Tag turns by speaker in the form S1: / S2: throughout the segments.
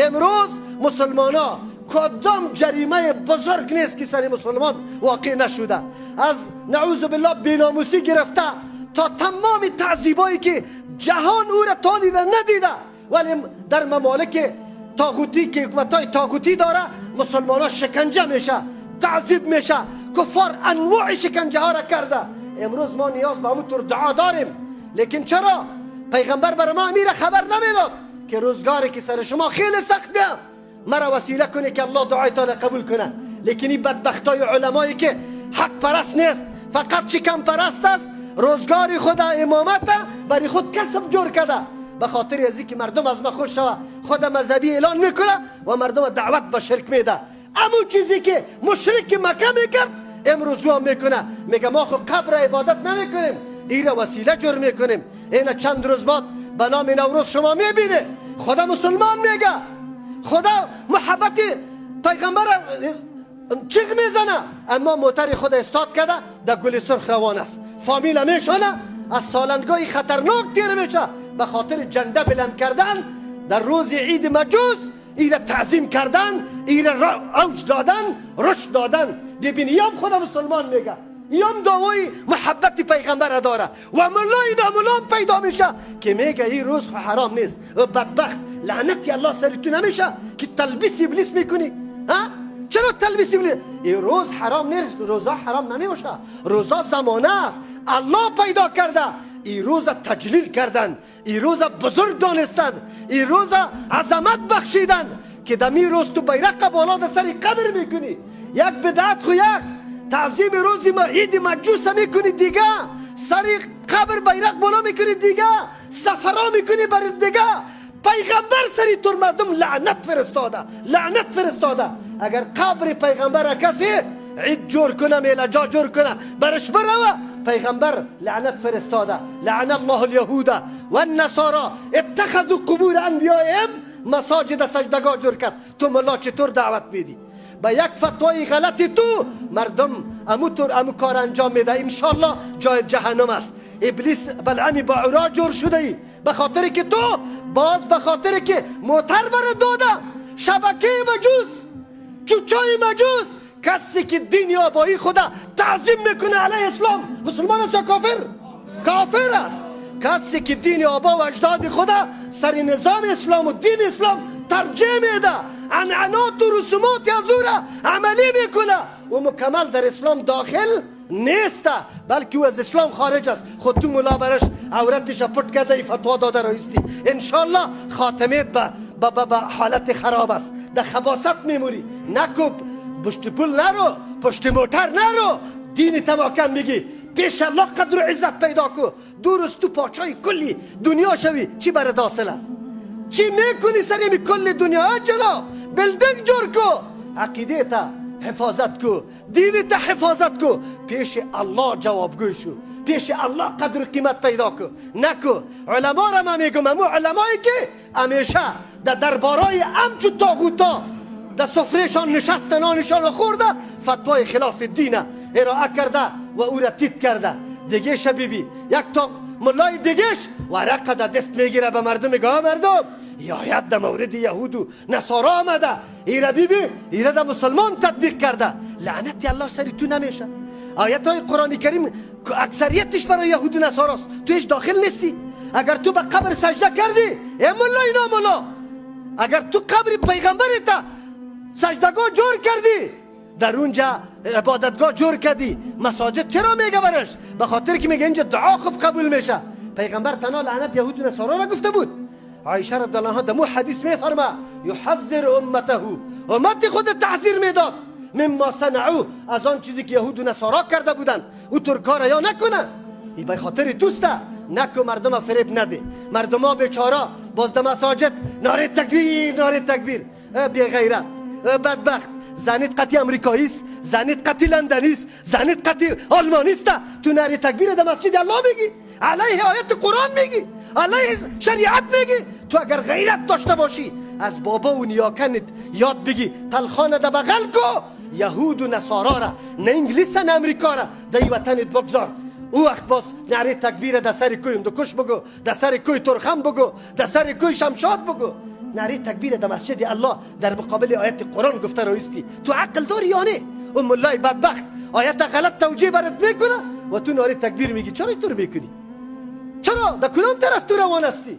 S1: امروز مسلمان ها کدام جریمه بزرگ نیست که سر مسلمان واقع نشده، از نعوذ بالله بیناموسی گرفته تا تمام تعذیبایی که جهان او را تالی را ندیده، ولی در ممالک طاغوتی که حکومت‌های طاغوتی داره مسلمان ها شکنجه میشه، تعذیب میشه. کفار انواع شکنجه ها را کرده. امروز ما نیاز به همون طور دعا داریم، لیکن چرا پیغمبر برای ما امیر خبر نمیداد که روزگاری که سر شما خیلی سخت میاد مرا وسیله کنه که الله دعایتان قبول کنه. لیکن این بدبختای علمایی که حق پرست نیست، فقط شکم پرست است، روزگاری خود امامت برای خود کسب جور کرده، به خاطر ازی که مردم از ما خوش شوه خود مذهبی اعلان میکنه و مردم دعوت به شرک میده. همون چیزی که مشرک مکه میکرد امروز هم میکنه، میگه ما خود قبر عبادت نمیکنیم، این وسیله جور میکنیم. این چند روز بعد به نام نوروز شما میبینه خدا مسلمان میگه، خدا محبت پیغمبر چیغ میزنه، اما موتر خود استاد کرده در گل سرخ روان است، فامیل میشونه، از سالنگاه خطرناک تیر میشه به خاطر جنده بلند کردن در روز عید مجوز، ایره تعظیم کردن، ایره اوج دادن، رشد دادن. ببینی یام خدا مسلمان میگه، یام دعوی محبت پیغمبر داره و ملای ناملام پیدا میشه که میگه این روز حرام نیست. و بدبخت لعنتی الله سر تو نمیشه که تلبیس ابلیس میکنی؟ ها؟ چرا تلبیس ابلیس؟ این روز حرام نیست، روزا حرام نمیشه، روزا زمانه است، الله پیدا کرده. این روز تجلیل کردن، این روز بزرگ دانستن، این روز عظمت بخشیدن که دمی روز تو بیرق بالا در سر قبر میکنی. یک بدعت خو یک تعظیم روز عید مجوس میکنی دیگه، سر قبر بیرق بالا میکنی دیگه، سفرا میکنی بر دیگه. پیغمبر سری تور مردم لعنت فرستاده، لعنت فرستاده. اگر قبر پیغمبر کسی عید جور کنه، میلجا جور کنه، برش بروه، پیغمبر لعنت فرستاده. لعن الله اليهود و النصارى اتخذوا قبور انبیائهم مساجد سجدگاه جور کرد. تو ملا چطور دعوت میدی؟ با یک فتوای غلطی تو مردم امو کار انجام میده. انشالله جای جهنم است. ابلیس بلعمی با عرا جور شده ای به خاطر که تو باز به خاطر که موتر بر داده شبکه مجوز، چوچای مجوز، کسی که دین آبایی خدا تعظیم میکنه علیه اسلام مسلمان است یا کافر؟ کافر است. کسی که دین آبا و اجداد خدا سر نظام اسلام و دین اسلام ترجیح میده، عنعنات و رسومات از او را عملی میکنه و مکمل در اسلام داخل نیست، بلکه او از اسلام خارج است. خود تو ملا برش عورتش پټ کرده ای فتوا داده رایستی. انشالله خاتمیت به حالت خراب است، در خباست میموری. نکو پشت پول نرو، پشت موتر نرو، دین تماکن میگی پیش الله قدر و عزت پیدا کو. درست تو پاچای کلی دنیا شوی چی برات حاصل است؟ چی میکنی سری کل دنیا؟ جناب بلدنگ جور کو، عقیده تا حفاظت کو، دین تا حفاظت کو، پیش الله جوابگوی شو، پیش الله قدر و قیمت پیدا کو. نکو علما را من میگم، امو علمایی که همیشه در دربارای همچو طاغوتا در سفرهشان نشسته نانشان خورده فتوای خلاف دینه ارائه کرده و او را تیت کرده. دیگه شبیبی یک تا ملای دیگهش ورقه در دست میگیره به مردم میگه مردم یایت در مورد یهود و نصارا آمده، ایره بیبی ایره در مسلمان تطبیق کرده. لعنتی الله سری تو نمیشه. آیت های قرآن کریم اکثریتش برای یهود و نصاراست، تویش داخل نیستی. اگر تو به قبر سجده کردی ای ملا اینا ملا، اگر تو قبر پیغمبرت سجدگاه جور کردی، در اونجا عبادتگاه جور کردی، مساجد چرا میگه برش؟ به خاطر که میگه اینجا دعا خوب قبول میشه. پیغمبر تنها لعنت یهود و نصارا را گفته بود. عایشه رضی الله عنها دمو حدیث میفرما یحذر امته، امت خود تحذیر میداد مما صنعوا، از آن چیزی که یهود و نصارا کرده بودن او طور کار یا نکنه. این به خاطر توسته، نکو مردم فریب نده. مردم ها بیچاره باز در مساجد ناره تکبیر، ناره تکبیر. بی غیرت، بدبخت، زنیت قطعی امریکایی است، زنیت قطعی لندنی است، زنیت قطعی آلمانی است. تو ناره تکبیر در مسجد الله میگی، علیه آیت قرآن میگی، علیه شریعت میگی. تو اگر غیرت داشته باشی از بابا و نیاکنت یاد بگی تلخانه در بغل کو، یهود و نصارا را، نه انگلیس نه امریکا را در وطنت بگذار. او وقت باز نعره تکبیر در سر کوی هندوکش بگو، در سر کوی ترخم بگو، در سر کوی شمشاد بگو. نعره تکبیر در مسجد الله در مقابل آیت قرآن گفته رایستی، تو عقل داری یا نه؟ اون ملای بدبخت آیت غلط توجیه برات میکنه و تو نعره تکبیر میگی. چرا اینطور میکنی؟ چرا؟ در کدام طرف تو روان هستی؟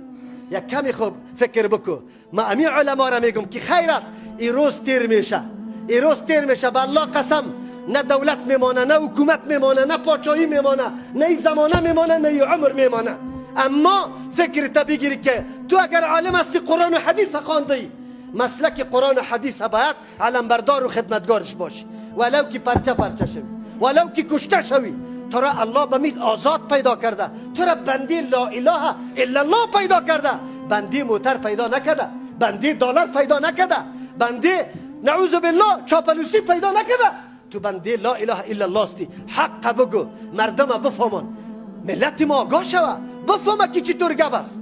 S1: یک کمی خوب فکر بکو. ما امی علما را میگم که خیر است این روز تیر میشه، این روز تیر میشه، به الله قسم نه دولت میمانه، نه حکومت میمانه، نه پاچایی میمانه، نه این زمانه میمانه، نه این عمر میمانه. اما فکر تا بگیری که تو اگر عالم هستی قرآن و حدیث خواندی، مسلک قرآن و حدیث باید علمبردار و خدمتگارش باشی، ولو که پرچه شوی، ولو که کشته شوی. تو را الله بمید آزاد پیدا کرده، تو را بندی لا اله الا الله پیدا کرده، بندی موتر پیدا نکرده، بندی دلار پیدا نکرده، بندی نعوذ بالله چاپلوسی پیدا نکرده. تو بندی لا اله الا الله استی. حق بگو، مردم بفهمن، ملت ما آگاه شوه، بفهمه که چطور گپ است.